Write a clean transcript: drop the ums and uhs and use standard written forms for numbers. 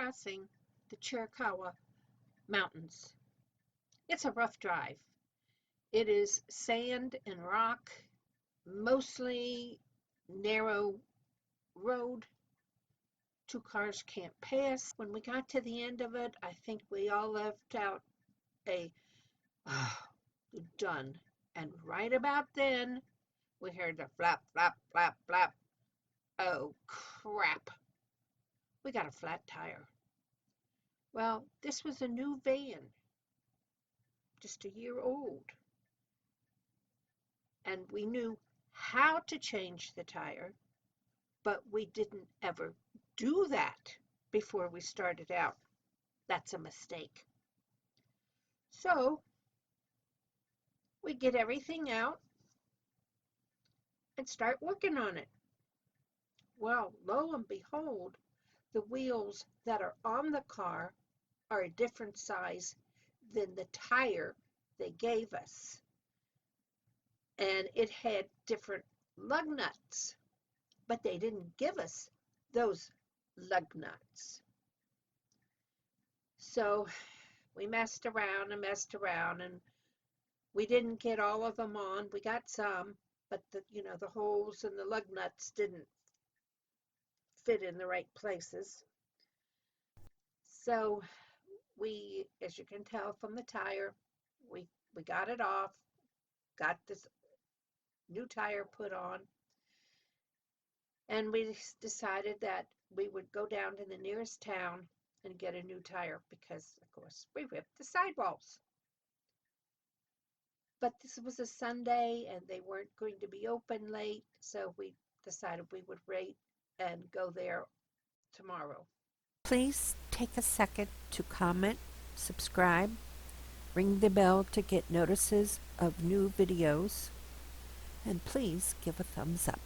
crossing the Chiricahua Mountains. It's a rough drive. It is sand and rock, mostly narrow road. Two cars can't pass. When we got to the end of it, I think we all left out a done. And right about then, we heard the flap, flap, flap, flap. Oh, crap. We got a flat tire. Well, this was a new van, just a year old. And we knew how to change the tire, but we didn't ever do that before we started out. That's a mistake. So we get everything out and start working on it. Well, lo and behold, the wheels that are on the car are a different size than the tire they gave us. And it had different lug nuts, but they didn't give us those lug nuts. So we messed around and we didn't get all of them on. We got some, but the holes and the lug nuts didn't fit in the right places. So we, as you can tell from the tire, we got it off, got this new tire put on, and we decided that we would go down to the nearest town and get a new tire because, of course, we ripped the sidewalls. But this was a Sunday and they weren't going to be open late, so we decided we would wait and go there tomorrow. Please take a second to comment, subscribe, ring the bell to get notices of new videos, and please give a thumbs up.